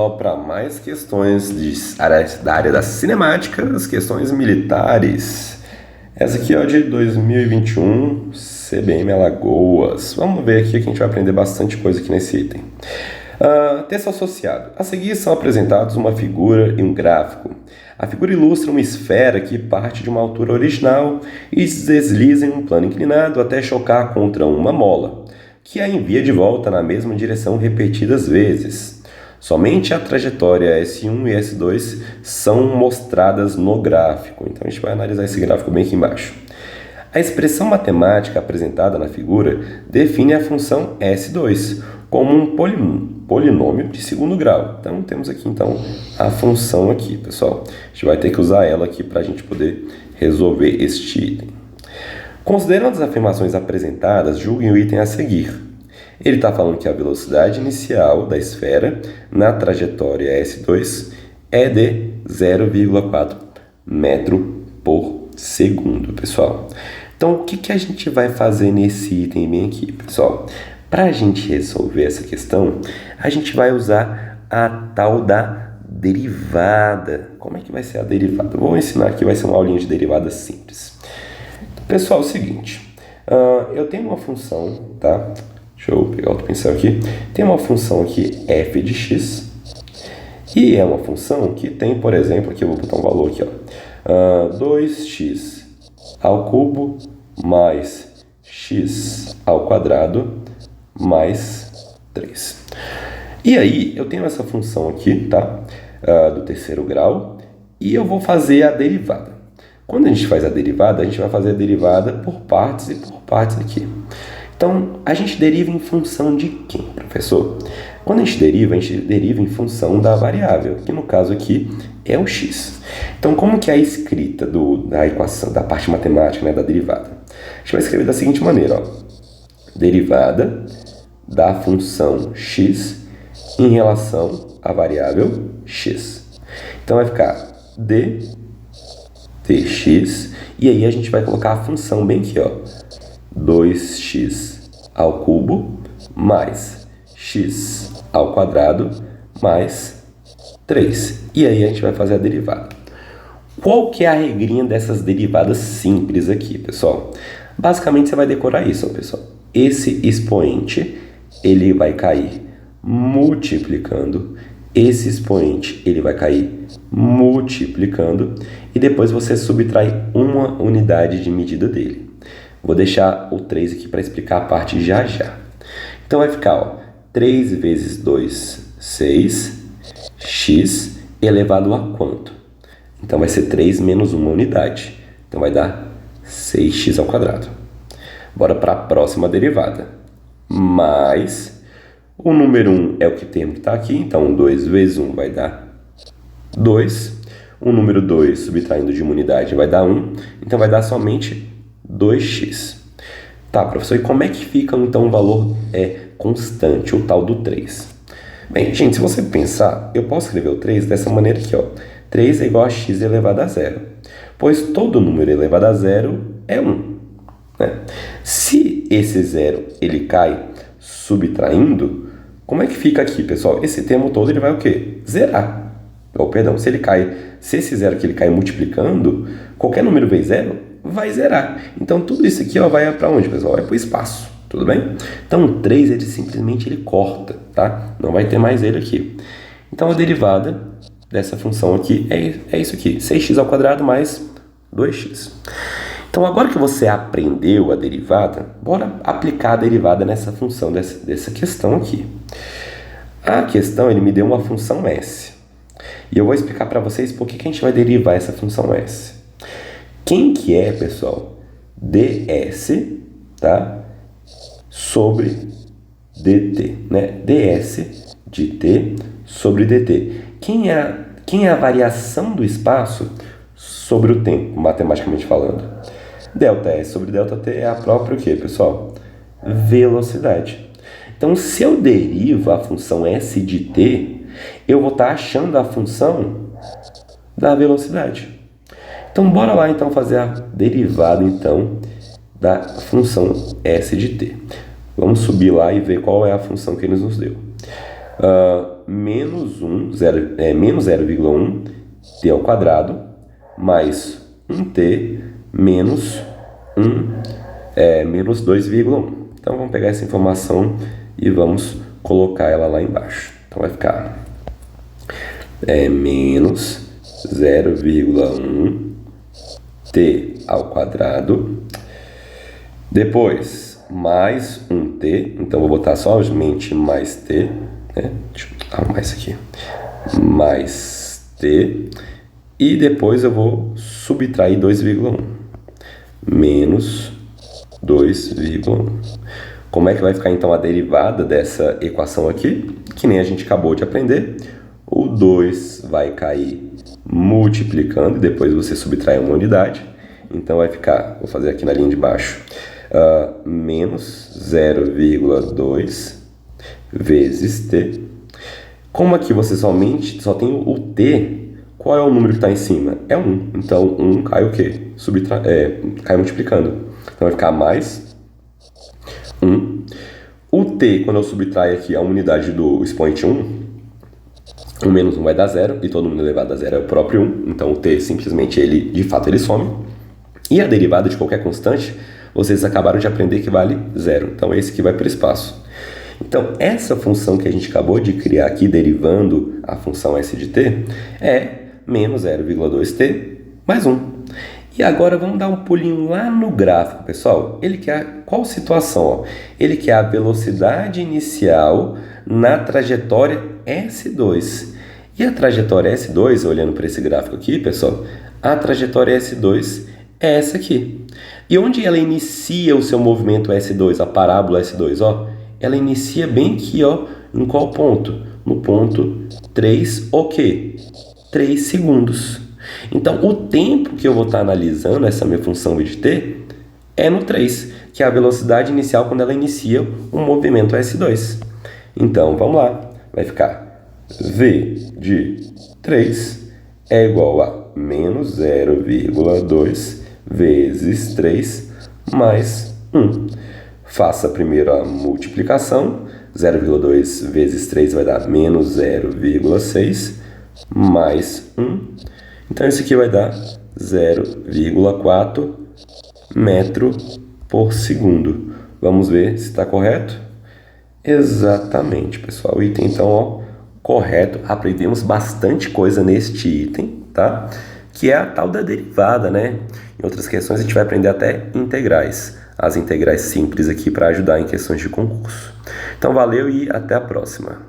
Para mais questões da área da cinemática, as questões militares. Essa aqui é de 2021, CBM Alagoas. Vamos ver aqui que a gente vai aprender bastante coisa aqui nesse item. Texto associado. A seguir são apresentados uma figura e um gráfico. A figura ilustra uma esfera que parte de uma altura original e se desliza em um plano inclinado até chocar contra uma mola, que a envia de volta na mesma direção repetidas vezes. Somente a trajetória S1 e S2 são mostradas no gráfico. Então a gente vai analisar esse gráfico bem aqui embaixo. A expressão matemática apresentada na figura define a função S2 como um polinômio de segundo grau. Então temos aqui a função aqui, pessoal. A gente vai ter que usar ela aqui para a gente poder resolver este item. Considerando as afirmações apresentadas, julguem o item a seguir. Ele está falando que a velocidade inicial da esfera na trajetória S2 é de 0,4 metro por segundo, pessoal. Então, o que a gente vai fazer nesse item bem aqui, pessoal? Para a gente resolver essa questão, a gente vai usar a tal da derivada. Como é que vai ser a derivada? Eu vou ensinar aqui, vai ser uma aulinha de derivada simples. Pessoal, é o seguinte, eu tenho uma função, tá? Deixa eu pegar outro pincel aqui. Tem uma função aqui, f de x, e é uma função que tem, por exemplo, aqui eu vou botar um valor aqui, 2x ao cubo mais x ao quadrado mais 3. E aí, eu tenho essa função aqui, tá? Do terceiro grau, e eu vou fazer a derivada. Quando a gente faz a derivada, a gente vai fazer a derivada por partes e por partes aqui. Então, a gente deriva em função de quem, professor? Quando a gente deriva em função da variável, que no caso aqui é o x. Então, como que é a escrita da equação, da parte matemática, né, da derivada? A gente vai escrever da seguinte maneira, derivada da função x em relação à variável x. Então, vai ficar dx, e aí a gente vai colocar a função bem aqui, 2x ao cubo mais x ao quadrado mais 3. E aí a gente vai fazer a derivada. Qual que é a regrinha dessas derivadas simples aqui, pessoal? Basicamente você vai decorar isso, pessoal. Esse expoente, ele vai cair multiplicando. Esse expoente, ele vai cair multiplicando. E depois você subtrai uma unidade de medida dele. Vou deixar o 3 aqui para explicar a parte já. Então vai ficar 3 vezes 2, 6, x elevado a quanto? Então vai ser 3 menos uma unidade. Então vai dar 6x ao quadrado. Bora para a próxima derivada. Mais o número 1 é o que temos que está aqui. Então 2 vezes 1 vai dar 2. O número 2 subtraindo de uma unidade vai dar 1. Então vai dar somente 2x. Tá, professor, e como é que fica então o valor constante, o tal do 3? Bem, gente, se você pensar, eu posso escrever o 3 dessa maneira aqui, 3 é igual a x elevado a 0, pois todo número elevado a 0 é 1. Né? Se esse 0 ele cai subtraindo, como é que fica aqui, pessoal? Esse termo todo ele vai o quê? Zerar. Perdão, se esse 0 aqui ele cai multiplicando, qualquer número vezes 0 vai zerar. Então, tudo isso aqui vai para onde, pessoal? Vai para o espaço, tudo bem? Então, o 3, ele simplesmente corta, tá? Não vai ter mais ele aqui. Então, a derivada dessa função aqui é isso aqui, 6x ao quadrado mais 2x. Então, agora que você aprendeu a derivada, bora aplicar a derivada nessa função, dessa questão aqui. A questão, ele me deu uma função s. E eu vou explicar para vocês por que a gente vai derivar essa função s. Quem que é, pessoal? ds, tá? Sobre dt, né? ds de t sobre dt. Quem é a variação do espaço sobre o tempo, matematicamente falando? ΔS sobre ΔT é a própria o quê, pessoal? Velocidade. Então, se eu derivo a função s de t, eu vou estar achando a função da velocidade. Então, bora lá então fazer a derivada então da função s de t. Vamos subir lá e ver qual é a função que ele nos deu. menos 0,1 t ao quadrado mais 1t menos 2,1. Então vamos pegar essa informação e vamos colocar ela lá embaixo. Então vai ficar menos 0,1 t ao quadrado, depois mais 1t, então vou botar somente mais t, né? Deixa eu arrumar isso aqui, mais t, e depois eu vou subtrair 2,1, menos 2,1. Como é que vai ficar então a derivada dessa equação aqui? Que nem a gente acabou de aprender, o 2 vai cair multiplicando e depois você subtrai uma unidade. Então vai ficar, vou fazer aqui na linha de baixo, menos 0,2 vezes t. Como aqui você só tem o t, qual é o número que está em cima? É 1. Então 1 cai o quê? Cai multiplicando. Então vai ficar mais 1. O t, quando eu subtraio aqui a unidade do expoente 1, 1 menos 1 vai dar 0, e todo número elevado a 0 é o próprio 1. Então o t simplesmente, de fato, ele some. E a derivada de qualquer constante, vocês acabaram de aprender que vale 0. Então esse aqui vai para o espaço. Então essa função que a gente acabou de criar aqui, derivando a função s de t, é menos 0,2t mais 1. E agora vamos dar um pulinho lá no gráfico, pessoal. Ele quer qual situação? Ele quer a velocidade inicial na trajetória S2. E a trajetória S2, olhando para esse gráfico aqui, pessoal, a trajetória S2 é essa aqui. E onde ela inicia o seu movimento S2, a parábola S2? Ela inicia bem aqui, em qual ponto? No ponto 3, o quê? 3 segundos. Então, o tempo que eu vou estar analisando essa minha função v de t é no 3, que é a velocidade inicial quando ela inicia o movimento S2. Então, vamos lá. Vai ficar v de 3 é igual a menos 0,2 vezes 3 mais 1. Faça primeiro a multiplicação. 0,2 vezes 3 vai dar menos 0,6 mais 1. Então, isso aqui vai dar 0,4 metro por segundo. Vamos ver se está correto? Exatamente, pessoal. O item, então, correto. Aprendemos bastante coisa neste item, tá? Que é a tal da derivada, né? Em outras questões, a gente vai aprender até integrais. As integrais simples aqui para ajudar em questões de concurso. Então, valeu e até a próxima.